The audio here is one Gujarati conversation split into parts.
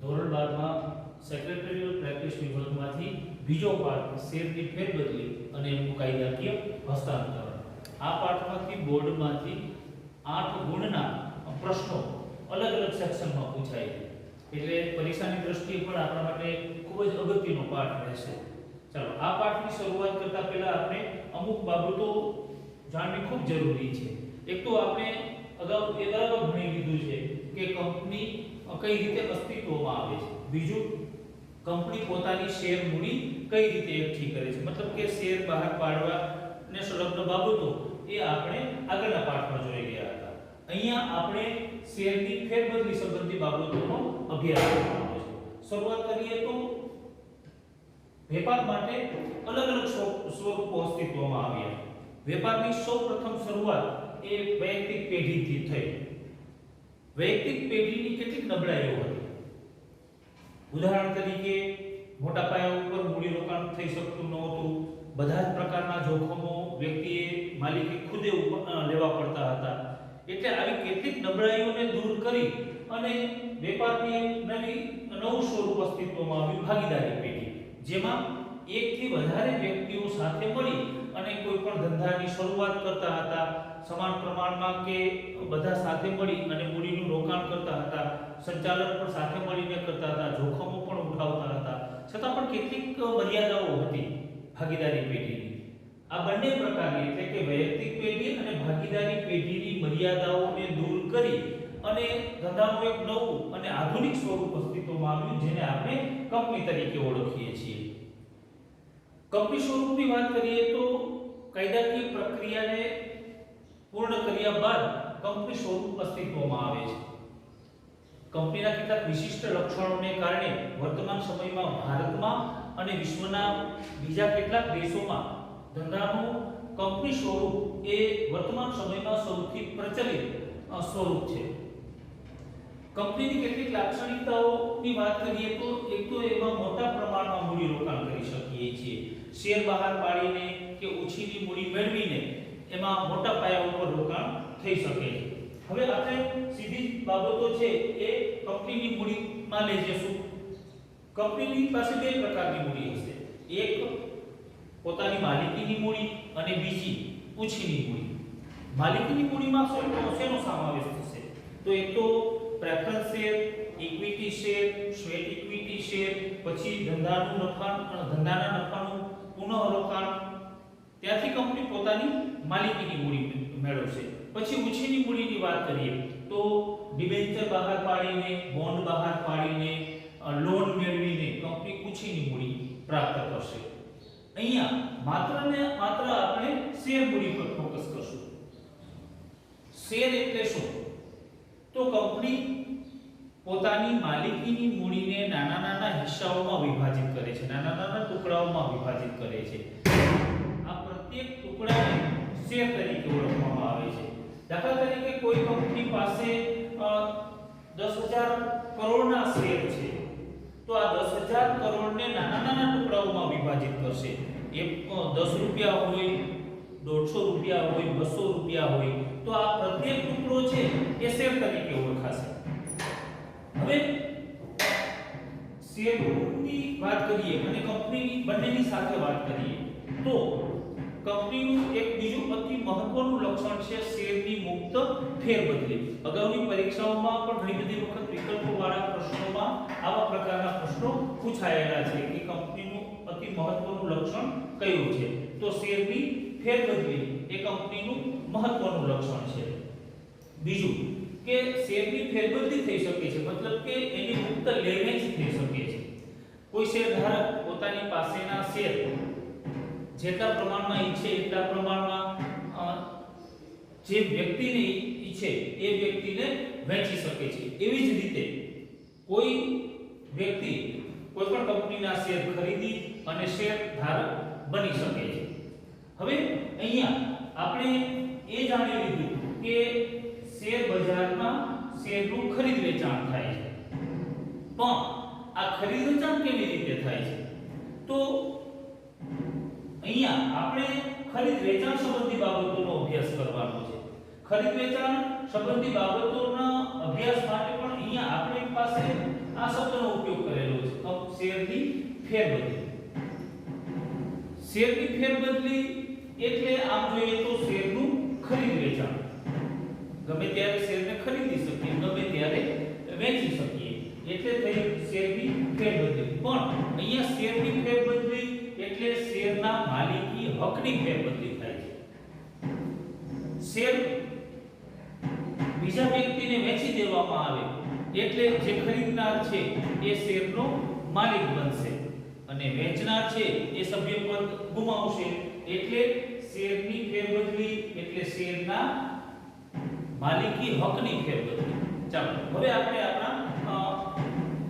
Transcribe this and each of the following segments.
ધોરણ 12 માં સેક્રેટરીયલ પ્રેક્ટિસ વિભાગમાંથી બીજો પાઠ શેરની ફેરબદલી અને એનું કાયદાકીય હસ્તાંતરણ. આ પાઠમાંથી બોર્ડમાંથી 8 ગુણના પ્રશ્નો અલગ અલગ સેક્શનમાં પૂછાય છે. એટલે પરીક્ષાની દ્રષ્ટિએ પણ આપણા માટે ખૂબ જ અગત્યનો પાઠ રહેશે. ચાલો આ પાઠની શરૂઆત કરતા પહેલા આપણે અમુક બાબતો જાણવી ખૂબ જરૂરી છે. એક તો આપણે અગાઉ એ બરાબર ભણી લીધું છે કે કંપની કઈ રીતે અસ્તિત્વમાં આવે છે. બીજું, કંપની પોતાની શેર મૂડી કઈ રીતે એકઠી કરે છે, મતલબ કે શેર બહાર પાડવા ને સંલગ્ન બાબતો એ આપણે આગળના પાઠમાં જોઈ ગયા હતા. અહીંયા આપણે શેરની ફેરબદલી સંબંધી બાબતોનો અભ્યાસ કરવાનો છે. શરૂઆત કરીએ તો વેપાર માટે અલગ અલગ સ્વરૂપો અસ્તિત્વમાં આવ્યા. વેપારની સૌપ્રથમ શરૂઆત એ વૈયક્તિક પેઢીથી થઈ. વૈયક્તિક પેઢીની કેટલીક નબળાઈઓ હતી. ઉદાહરણ તરીકે મોટા પાયા ઉપર મૂડી રોકાણ થઈ શકતું નહોતું. બધા જ પ્રકારના જોખમો વ્યક્તિએ માલિકે ખુદે લેવા પડતા હતા. એટલે આવી કેટલીક નબળાઈઓને દૂર કરી અને વેપારની નવું સ્વરૂપ અસ્તિત્વમાં આવ્યું, ભાગીદારી પેઢી, જેમાં એકથી વધારે વ્યક્તિઓ સાથે મળી અને કોઈ પણ ધંધાની શરૂઆત કરતા હતા. સમાન પ્રમાણમાં કે બધા સાથે મળી અને મૂડીનું રોકાણ કરતા હતા. સંચાલન પણ સાથે મળીને કરતા હતા. જોખમો પણ ઉઠાવતા હતા. છતાં પણ કેટલીક મર્યાદાઓ હતી ભાગીદારી પેઢીની. આ બંને પ્રકારની એટલે કે વૈયક્તિક પેઢી અને ભાગીદારી પેઢીની મર્યાદાઓને દૂર કરી અને ધંધાનું એક નવું અને આધુનિક સ્વરૂપ અસ્તિત્વમાં આવ્યું, જેને આપણે કંપની તરીકે ઓળખીએ છીએ. કંપની સ્વરૂપની વાત કરીએ તો કાયદાકીય પ્રક્રિયાને પૂર્ણ કર્યા બાદ કંપની સ્વરૂપ અસ્તિત્વમાં આવે છે. કંપનીના કેટલાક વિશિષ્ટ લક્ષણોને કારણે વર્તમાન સમયમાં ભારતમાં અને વિશ્વના બીજા કેટલાક દેશોમાં ધંધાનું કંપની સ્વરૂપ એ વર્તમાન સમયમાં સૌથી પ્રચલિત સ્વરૂપ છે. કંપનીની કેટલીક લાક્ષણિકતાઓની વાત કરીએ તો એક તો એમાં મોટા પ્રમાણમાં મૂડી રોકાણ કરી શકીએ છીએ. શેર બહાર પાડીને કે ઓછીની મૂડી મેળવીને એમાં મોટા પાયા ઉપર રોકાણ થઈ શકે છે. હવે આપણે સીધી બાબતો છે એ કંપનીની મૂડીમાં લઈ જઈશું. કંપનીની પાસે બે પ્રકારની મૂડી હશે. એક પોતાની માલિકીની મૂડી અને બીજી ઓછીની મૂડી. માલિકીની મૂડીમાં શેનો સમાવેશ થશે? તો એક તો preference share, equity share, sweat equity share, પછી ધંધાના નફાનું પુનઃરોકાણ. ત્યાંથી કંપની પોતાની માલિકીની મૂડી મેળવશે. પછી ઓછીની મૂડીની વાત કરીએ તો ડિબેન્ચર બહાર પાડીને, બોન્ડ બહાર પાડીને, લોન મેળવીને કંપની ઓછીની મૂડી પ્રાપ્ત કરશે. અહીંયા માત્ર ને માત્ર આપણે શેર મૂડી પર ફોકસ કરશું. શેર એટલે શું? તો કંપની પોતાની માલિકીની મૂડીને નાના નાના હિસ્સાઓમાં વિભાજિત કરે છે, નાના નાના ટુકડાઓમાં વિભાજિત કરે છે. આ પ્રત્યેક ટુકડાને શેર તરીકે ઓળખવામાં આવે છે. દાખલા તરીકે કોઈ કંપની પાસે 10,000 કરોડના શેર છે, તો આ 10,000 કરોડને નાના નાના ટુકડાઓમાં વિભાજિત કરશે. એ 10 રૂપિયા હોય, 150 રૂપિયા હોય, 200 રૂપિયા હોય, તો આ પ્રત્યેક ટુકડો છે એ શેર તરીકે ઓળખાશે. હવે શેરની વાત કરીએ અને કંપનીની બંનેની સાથે વાત કરીએ તો કંપનીનું એક બીજું અતિ મહત્વનું લક્ષણ છે શેરની મુક્ત ફેરબદલી. અગાઉની પરીક્ષાઓમાં પણ ઘણી બધી વખત વિકલ્પોવાળા પ્રશ્નોમાં આવા પ્રકારના પ્રશ્નો પૂછાયેલા છે કે કંપનીનું અતિ મહત્વનું લક્ષણ કયું છે? તો શેરની ફેરબદલી એ કંપનીનું મહત્વનું લક્ષણ છે. બીજું કે શેરની ફેરબદલી થઈ શકે છે, મતલબ કે એની મુક્ત લેવેચ થઈ શકે છે. કોઈ શેરધારક પોતાની પાસેના શેર જેટલા પ્રમાણમાં ઈચ્છે એટલા પ્રમાણમાં જે વ્યક્તિને ઈચ્છે એ વ્યક્તિને વેચી શકે છે. એવી જ રીતે કોઈ વ્યક્તિ કોઈ પણ કંપનીના શેર ખરીદી અને શેરધારક બની શકે છે. હવે અહીંયા આપણે એ જાણી લીધું કે શેર બજારમાં શેરનું ખરીદ વેચાણ થાય છે. પણ આ ખરીદ વેચાણ કેવી રીતે થાય છે? તો અહીંયા આપણે ખરીદ વેચાણ સંબંધી બાબતોનો અભ્યાસ કરવાનો છે. ખરીદ વેચાણ સંબંધી બાબતોના અભ્યાસ માટે પણ અહીંયા આપણી પાસે આ શબ્દનો ઉપયોગ કરેલો છે શેરની ફેરબદલી. શેરની ફેરબદલી એટલે આમ જોઈએ તો શેરનું ખરીદ વેચાણ. ગમે ત્યારે શેરને ખરીદી શકીએ, ગમે ત્યારે વેચી શકીએ, એટલે થઈ શેરની ફેરબદલી. પણ અહીંયા શેરની ફેરબદલી એટલે શેરના માલિકી હકની ફેરબદલી થાય છે. શેર બીજા વ્યક્તિને વેચી દેવામાં આવે એટલે જે ખરીદનાર છે એ શેરનો માલિક બનશે અને વેચનાર છે એ સભ્યપદ ગુમાવશે. એટલે શેરની ફેરબદલી એટલે શેરના માલિકી હકની ફેરબદલી. ચાલો હવે આપણે આપણા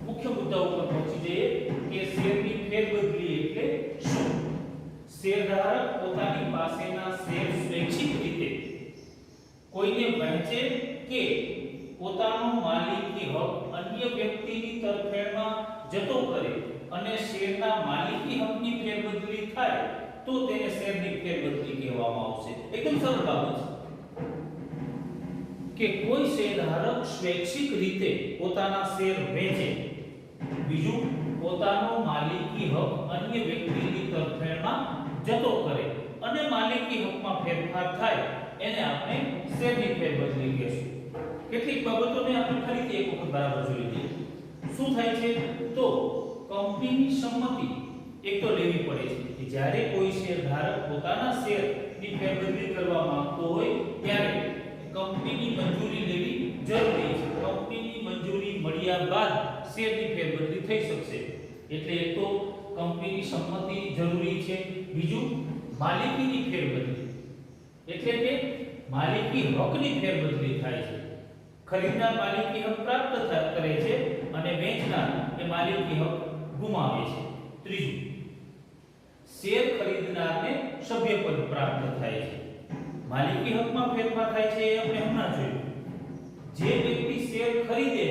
મુખ્ય મુદ્દા ઉપર પહોંચી જઈએ કે શેરની ફેરબદલી એટલે શું. શેરધારક પોતાની પાસેના શેર સ્વૈચ્છિક રીતે કોઈને વહેંચે કે પોતાનો માલિકી હક અન્ય વ્યક્તિની તરફેણમાં જતો કરે અને શેરના માલિકી હકની ફેરબદલી થાય તો તેને શેરની ફેરબદલી કહેવામાં આવશે. એકદમ સરળ બાબત છે કે કોઈ શેરધારક સ્વૈચ્છિક રીતે પોતાના શેર વેચે, બીજું પોતાનો માલિકી હક અન્ય વ્યક્તિની તરફેણમાં જતો કરે અને માલિકી હકમાં ફેરફાર થાય એને આપણે શેરની ફેરબદલી કહેશું. કેટલીક બાબતોને આપણે ફરીથી એક વખત બરાબર જોઈ લઈએ. શું થાય છે તો કંપનીની સંમતિ એક તો લેવી પડે છે કે જ્યારે કોઈ શેરધારક પોતાના શેરની ફેરબદલી કરવા માંગતો હોય ત્યારે કંપનીની મંજૂરી લેવી જરૂરી છે. કંપનીની મંજૂરી મળ્યા બાદ શેરની ફેરબદલી થઈ શકશે. એટલે એક તો કંપનીની સંમતિ જરૂરી છે, બીજું માલિકીની ફેરબદલી એટલે કે માલિકી હકની ફેરબદલી થાય છે. ખરીદનાર માલિકી હક પ્રાપ્ત કરે છે અને વેચનાર એ માલિકી હક ગુમાવે છે. ત્રીજું, શેર ખરીદનારને સભ્યપદ પ્રાપ્ત થાય છે. માલિકી હકમાં ફેરફાર થાય છે એ આપણે હમણાં જોયું. જે વ્યક્તિ શેર ખરીદે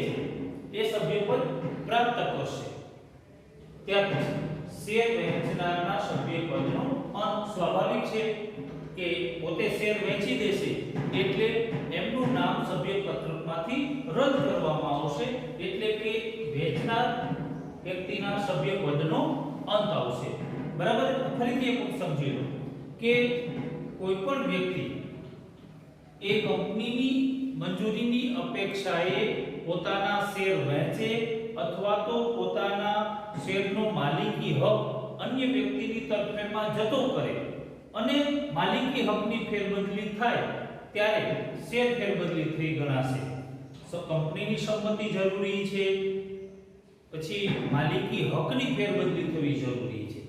છે એ સભ્યપદ પ્રાપ્ત કરશે. ત્યાર પછી શેર વેચનારના સભ્યપદનો અંત સ્વાભાવિક છે કે પોતે શેર વેચી દેશે એટલે એમનું નામ સભ્યપત્રકમાંથી રદ કરવામાં આવશે. એટલે કે વેચનાર વ્યક્તિના સભ્યપદનો અંત આવશે. બરાબર. ફરીથી એક સમજી લો કે કોઈ પણ વ્યક્તિ એ કંપનીની મંજૂરીની અપેક્ષાએ પોતાના શેર વહેંચે અથવા તો પોતાના શેરનો માલિકી હક અન્ય વ્યક્તિની તરફેણમાં જતો કરે અને માલિકી હકની ફેરબદલી થાય ત્યારે શેર ફેરબદલી થઈ ગણાશે. કંપનીની સંમતિ જરૂરી છે, પછી માલિકી હકની ફેરબદલી થવી જરૂરી છે.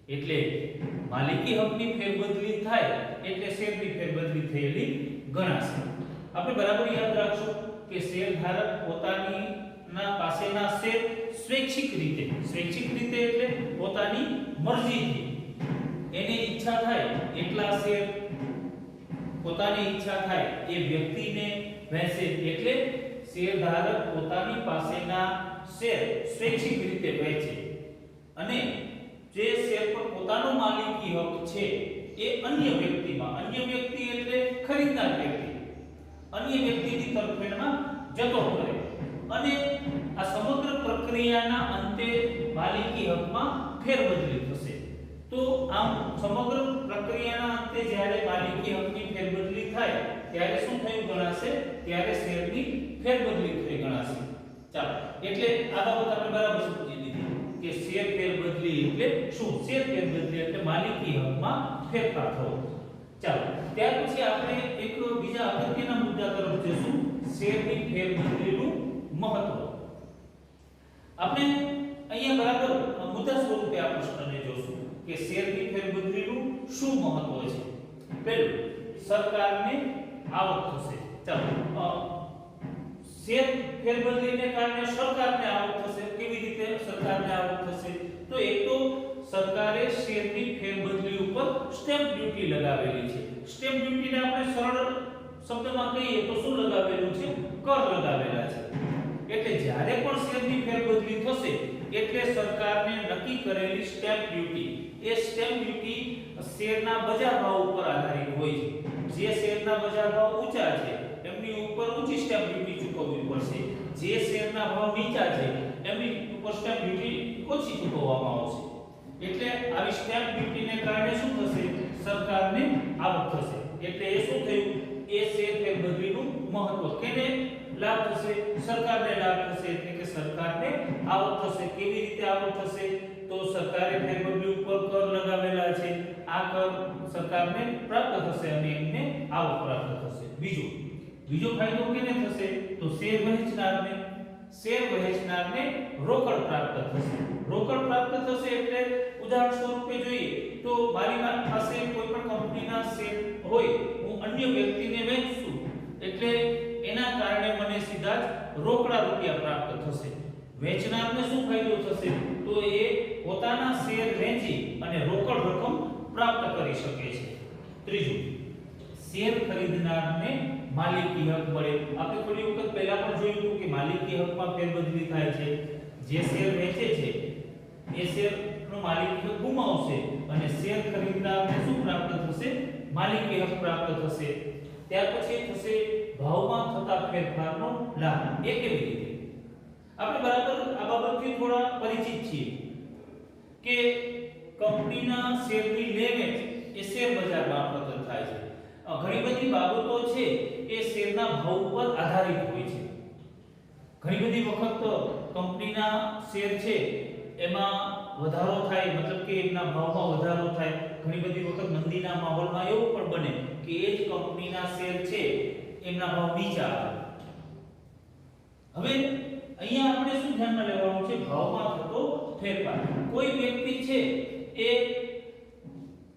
એટલે માલિકી હકની ફેરબદલી થાય એટલે શેરની ફેરબદલી થયેલી ગણાશે. આપણે બરાબર યાદ રાખશો કે શેરધારક પોતાની પાસેના શેર સ્વૈચ્છિક રીતે એટલે પોતાની મરજીથી એને ઈચ્છા થાય એટલા શેર પોતાની ઈચ્છા થાય એ વ્યક્તિને વહેંચે. એટલે શેરધારક પોતાની પાસેના શેર સ્વૈચ્છિક રીતે વહેંચે અને જે શેર પર પોતાનો માલિકી હક છે એ અન્ય વ્યક્તિમાં, અન્ય વ્યક્તિ એટલે ખરીદનાર વ્યક્તિ, અન્ય વ્યક્તિની તરફેણમાં જતો કરે અને આ સમગ્ર પ્રક્રિયાના અંતે માલિકી હકમાં ફેરબદલી થશે. તો આમ સમગ્ર પ્રક્રિયાના અંતે જ્યારે માલિકી હકની ફેરબદલી થાય ત્યારે શું થયું ગણાશે? ત્યારે શેરની ફેરબદલી થઈ ગણાશે. ચાલો, એટલે આ બાબત આપણે બરાબર સમજી લીધી કે શેર ફેરબદલી એટલે શું? શેર ફેરબદલી એટલે માલિકી હકમાં ફેરફાર થવો. ચાલો, ત્યાર પછી આપણે એક બીજા અગત્યના મુદ્દા તરફ જઈશું, શેરની ફેરબદલીનું મહત્વ. આપણે અહીંયા બરાબર મુદ્દા સ્વરૂપે આ પ્રશ્નને જોશું કે શેરની ફેરબદલીનું શું મહત્વ છે. પહેલું, સરકારને આવક થશે. ચાલો, શેર ફેરબદલીને કારણે સરકારને આવક થશે. કેવી રીતે સરકારને આવક થશે? તો એક તો સરકારે શેરની ફેરબદલી ઉપર સ્ટેમ્પ ડ્યુટી લગાવેલી છે. સ્ટેમ્પ ડ્યુટીને આપણે સરળ શબ્દમાં કહીએ તો શું લગાવેલું છે? કર લગાવેલા છે. એટલે જ્યારે પણ શેરની ફેરબદલી થશે એટલે સરકારને નક્કી કરેલી સ્ટેમ્પ ડ્યુટી, એ સ્ટેમ્પ ડ્યુટી શેરના બજાર ભાવ ઉપર આધારિત હોય છે. જે શેરના બજાર ભાવ ઊંચા છે એમની કંપની ઉપર ઊંચી સ્ટેમ્પ ડ્યુટી ચૂકવવી પડશે, જે શેરના ભાવ નીચા છે એમની ઉપર સ્ટેમ્પ ડ્યુટી ઓછી ચૂકવવામાં આવશે. એટલે આવી સ્ટેમ્પ ડ્યુટીને કારણે શું થશે? સરકારને આવક થશે. એટલે એ શું થયું? એ શેર ફેરબદલીનું મહત્વ કેને લાભ થશે? સરકારને લાભ થશે. એટલે કે સરકારને આવક થશે. કેવી રીતે આવક થશે? તો સરકારે ફેરબદલી ઉપર કર લગાવેલા છે, આ કર સરકારને પ્રાપ્ત થશે અને એમને આવક પ્રાપ્ત થશે. બીજો ફાયદો કેને થશે? તો શેર વહેંચનારને રોકડ પ્રાપ્ત થશે. રોકડ પ્રાપ્ત થશે એટલે ઉદાહરણ સ્વરૂપે જોઈએ તો મારી પાસે કોઈ પણ કંપનીના શેર હોય, હું અન્ય વ્યક્તિને વેચું એટલે એના કારણે મને સીધા જ રોકડા રૂપિયા પ્રાપ્ત થશે. વેચનારને શું ફાયદો થશે? તો એ પોતાના શેર વેચી અને રોકડ રકમ પ્રાપ્ત કરી શકે છે. ત્રીજું, શેર ખરીદનારને માલિકી હક મળે. આપણે થોડી વખત પહેલા પણ જોયું હતું કે માલિકી હકમાં ફેરબદલી થાય છે. જે શેર વેચે છે એ શેરનો માલિકી હક ગુમાવશે અને શેર ખરીદનારને શું પ્રાપ્ત થશે? માલિકી હક પ્રાપ્ત થશે. ત્યાર પછી થશે ભાવમાં થતા ફેરફારનો લાભ. એ કેવી રીતે? આપણે બરાબર આ બાબતથી થોડા પરિચિત છીએ કે કંપનીના શેરની લે-વેચ એ શેર બજાર મારફતે થાય છે. ઘણી બધી બાબતો છે એ શેરના ભાવ પર આધારિત હોય છે. ઘણી બધી વખત કંપનીના શેર છે એમાં વધારો થાય, મતલબ કે એના ભાવમાં વધારો થાય. ઘણી બધી વખત મંદીના માહોલમાં એવું પણ બને કે એ જ કંપનીના શેર છે એમના ભાવ નીચા આવે. હવે અહીંયા આપણે શું ધ્યાનમાં લેવાનું છે? ભાવમાં થતો ફેરફાર. કોઈ વ્યક્તિ છે એ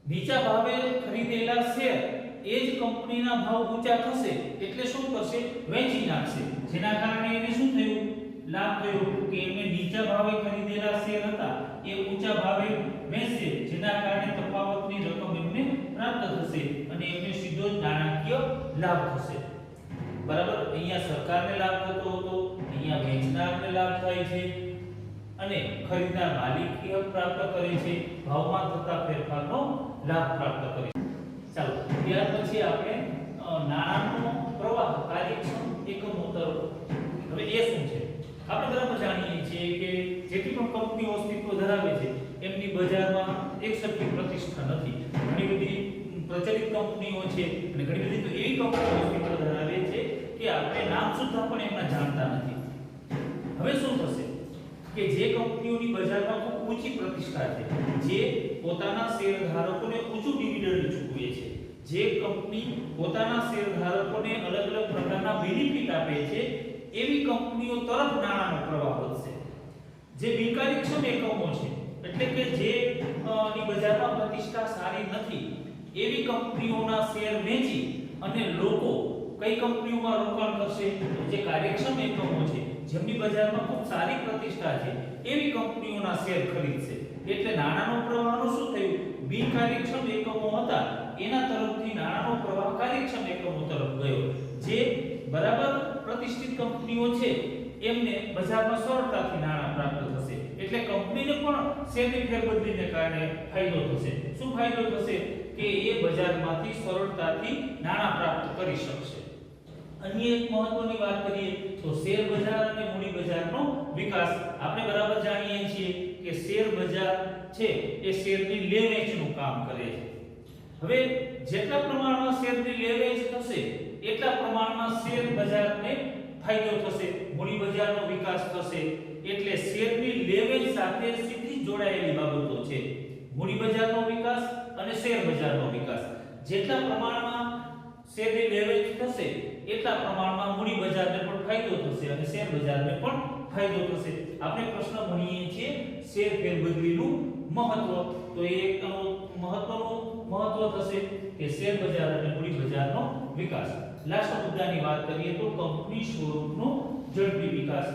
નીચા ભાવે ખરીદેલા શેર એ જ કંપનીના ભાવ ઊંચા થશે એટલે શું કરશે? વેચી નાખશે. જેના કારણે એને શું થયું? લાભ થયો કે એમને નીચા ભાવે ખરીદેલા શેર હતા એ ઊંચા ભાવે વેચશે, જેના કારણે તફાવતની રકમ એમને પ્રાપ્ત થશે અને એમને સીધો જ નાણાકીય લાભ થશે. બરાબર? અહીંયા સરકારને લાભ થતો હતો, અહીંયા વેચનારને લાભ થાય છે અને ખરીદનાર માલિકી હક પ્રાપ્ત કરે છે, ભાવમાં થતા ફેરફારનો લાભ પ્રાપ્ત કરે છે. ચાલો, ત્યાર પછી આપણે નાણાંનો પ્રવાહ કાર્યક્ષમ એકમો તરફ. હવે એ શું છે? આપણે બરાબર જાણીએ છીએ કે જેટલી પણ કંપનીઓ અસ્તિત્વ ધરાવે છે એમની બજારમાં એકસરખી પ્રતિષ્ઠા નથી. ઘણી બધી પ્રચલિત કંપનીઓ છે અને ઘણી બધી તો એવી કંપનીઓ અસ્તિત્વ ધરાવે છે કે આપણે નામ સુદ્ધા પણ એમના જાણતા નથી. હવે શું થશે કે જે કંપનીઓની બજારમાં ખૂબ ઊંચી પ્રતિષ્ઠા છે, જે પોતાના શેરધારકોને ઊંચું ડિવિડન્ડ ચૂકવે છે, જે કંપની પોતાના શેરધારકોને અલગ અલગ પ્રકારના બેનિફિટ આપે છે, એવી કંપનીઓ તરફ નાણાંનો પ્રવાહ વધશે. જે બિનકાર્યક્ષમ એકમો છે એટલે કે જે ની બજારમાં પ્રતિષ્ઠા સારી નથી એવી કંપનીઓના શેર વેચી અને લોકો કઈ કંપનીઓમાં રોકાણ કરશે? જે કાર્યક્ષમ એકમો છે, જેમની બજારમાં ખૂબ સારી પ્રતિષ્ઠા છે, એવી કંપનીઓના શેર ખરીદશે. એટલે નાણાંનો પ્રવાહનો શું થયું? બિનકાર્યક્ષમ એકમો હતા એના તરફથી નાણાંનો પ્રવાહ કાર્યક્ષમ એકમો તરફ ગયો. જે બરાબર પ્રતિષ્ઠિત કંપનીઓ છે એમને બજારમાં સરળતાથી નાણાં પ્રાપ્ત થશે. એટલે કંપનીને પણ શેરની ફેરબદલીને કારણે ફાયદો થશે. શું ફાયદો થશે? કે એ બજારમાંથી સરળતાથી નાણાં પ્રાપ્ત કરી શકશે. અન્ય એક મહત્વની વાત કરીએ તો શેર બજાર અને મૂડી બજારનો વિકાસ. આપણે બરાબર જાણીએ છીએ કે શેર બજાર છે એ શેરની લે-વેચનું કામ કરે છે. હવે જેટલા પ્રમાણમાં શેરની લે-વેચ થશે એટલા પ્રમાણમાં શેર બજારને ફાયદો થશે, મૂડી બજારનો વિકાસ થશે. એટલે શેરની લે-વેચ સાથે સીધી જોડાયેલી બાબતો છે મૂડી બજારનો વિકાસ અને શેર બજારનો વિકાસ. જેટલા પ્રમાણમાં શેરની લે-વેચ થશે એટલા પ્રમાણમાં મૂડી બજારને પણ ફાયદો થશે અને શેર બજારને પણ ફાયદો થશે. આપણે પ્રશ્ન ભણીએ છીએ શેર ફેરબદલીનું મહત્વ. તો એક મહત્વ થશે કે શેર બજાર અને મૂડી બજારનો વિકાસ. લાસ્ટ મુદ્દાની વાત કરીએ તો કંપની સ્વરૂપનો ઝડપી વિકાસ.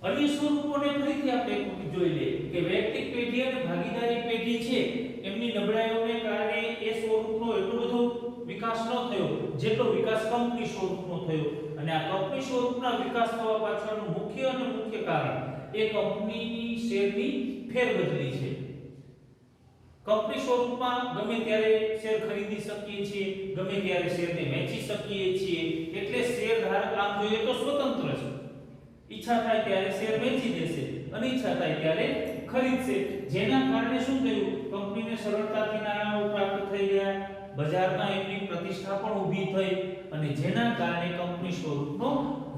અન્ય સ્વરૂપોને ફરીથી આપણે જોઈ લઈએ કે વૈયક્તિક પેઢી અને ભાગીદારી પેઢી છે એમની નબળાઈઓને કારણે એ સ્વરૂપનો એટલો બધો વિકાસ ન થયો જેટલો વિકાસ કંપની સ્વરૂપનો થયો. અને આ કંપની સ્વરૂપના વિકાસ થવા પાછળનું મુખ્ય કારણ એ કંપનીની શેરની ફેરબદલી છે. કંપની સ્વરૂપમાં ગમે ત્યારે શેર ખરીદી શકીએ છીએ, ગમે ત્યારે શેરને વેચી શકીએ છીએ, એટલે શેર ધારક આમ જોઈએ તો સ્વતંત્ર છે. ઈચ્છા થાય ત્યારે શેર વેચી દેશે અને ઈચ્છા થાય ત્યારે ખરીદશે. જેના કારણે શું થયું, કંપનીને સરળતાથી નાણાં પ્રાપ્ત થઈ ગયા, બજારમાં એમની પ્રતિષ્ઠા પણ ઊભી થઈ અને જેના કારણે કંપની સ્વરૂપનો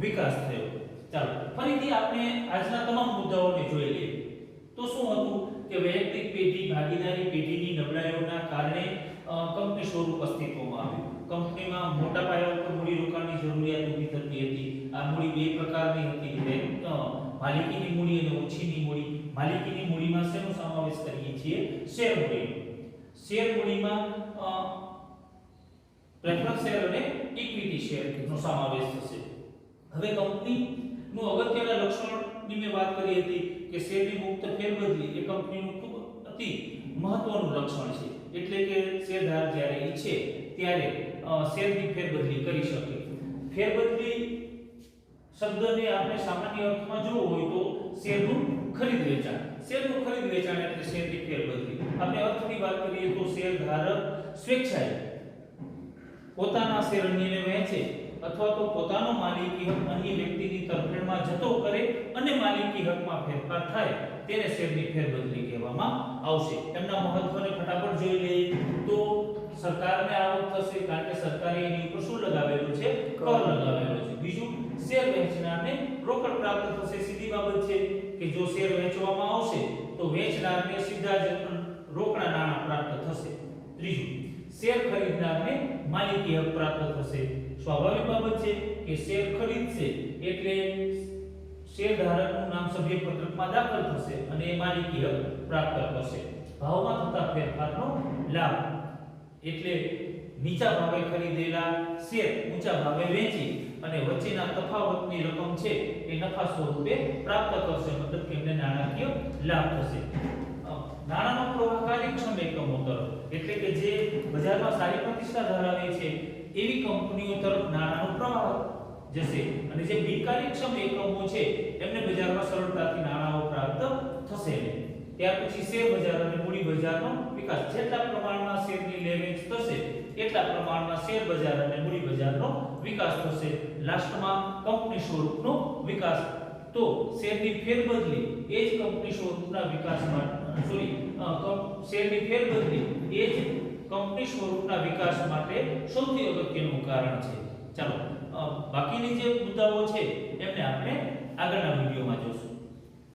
વિકાસ થયો. ચાલો ફરીથી આપણે આજના તમામ મુદ્દાઓને જોઈ લઈએ. તો શું હતું કે વૈયક્તિક પેઢી, ભાગીદારી પેઢીની નબળાઈઓના કારણે કંપની સ્વરૂપ અસ્તિત્વમાં આવ્યું. કંપનીમાં મોટા પાયા ઉપર મૂડીરોકાણની જરૂરિયાત ઊભી થતી હતી. આ મૂડી બે પ્રકારની હતી, માલિકીની મૂડી અને ઓછીની મૂડી. માલિકીની મૂડીમાં શેનો સમાવેશ કરીએ છીએ? શેર મૂડીનો. શેર મૂડીમાં પ્રેફરન્સ શેર અને ઇક્વિટી શેરનો સમાવેશ થશે. હવે કંપનીનું અગત્યના લક્ષણની મેં વાત કરી હતી કે શેરની મુક્ત ફેરબદલી એ કંપનીનું ખૂબ અતિ મહત્વનું લક્ષણ છે. એટલે કે શેરધારક જ્યારે ઈચ્છે ત્યારે શેરની ફેરબદલી કરી શકે. ફેરબદલી શબ્દને આપણે સામાન્ય અર્થમાં જોવો હોય તો શેરનું ખરીદ વેચાણ. શેરનું ખરીદ વેચાણ એટલે શેરની ફેરબદલી. આપણે અર્થની વાત કરીએ તો શેરધારક સ્વેચ્છાએ પોતાના શેર અન્યને વહેંચે અથવા તો પોતાનો માલિકી હક અન્ય વ્યક્તિની તરફેણમાં જતો કરે અને માલિકી હકમાં ફેરફાર થાય તેને શેરની ફેરબદલી કહેવામાં આવશે. એમના મહત્વને ફટાફટ જોઈ લઈએ તો સરકારને આવક થશે, કારણ કે સરકારે એની ઉપર શું લગાવેલું છે? કર લગાવેલો છે. બીજું, શેર વેચનારને રોકડ પ્રાપ્ત થશે. સીધી બાબત છે કે જો શેર વેચવામાં આવશે તો વેચનારને સીધા જ રોકડા નાણાં પ્રાપ્ત થશે. ત્રીજું, શેર ખરીદનારને માલિકી હક પ્રાપ્ત થશે. સ્વાભાવિક બાબત છે કે શેર ખરીદશે એટલે શેરધારકનું નામ સભ્યપત્રકમાં દાખલ થશે અને એ માલિકી હક પ્રાપ્ત કરશે. ભાવમાં થતા ફેરફારનો લાભ એટલે નીચા ભાવે ખરીદેલા શેર ઊંચા ભાવે વેચી અને વચ્ચેના તફાવતની રકમ છે એ નફા સ્વરૂપે પ્રાપ્ત કરશે. મતલબ કે એમને નાણાકીય લાભ થશે. નાણાંનો પ્રવાહ કાર્યક્ષમ એકમો તરફ, એટલે કે જે બજારમાં સારી પ્રતિષ્ઠા ધરાવે છે એવી કંપનીઓ તરફ નાણાંનો પ્રવાહ જશે અને જે બિનકાર્યક્ષમ એકમો છે એમને બજારમાં સરળતાથી નાણાંઓ પ્રાપ્ત થશે નહીં. ત્યાર પછી શેર બજાર અને મૂડી બજારનો વિકાસ. જેટલા પ્રમાણમાં શેરની લે-વેચ થશે એટલા પ્રમાણમાં શેર બજાર અને મૂડી બજારનો વિકાસ થશે. લાસ્ટમાં કંપની સ્વરૂપનો વિકાસ. તો શેરની ફેરબદલી એ જ કંપની સ્વરૂપના વિકાસ માટે શેરની ફેરબદલી એ જ કંપની સ્વરૂપના વિકાસ માટે સૌથી અગત્યનું કારણ છે. ચાલો બાકીની જે મુદ્દાઓ છે એમને આપણે આગળના વિડિયોમાં જોઈશું.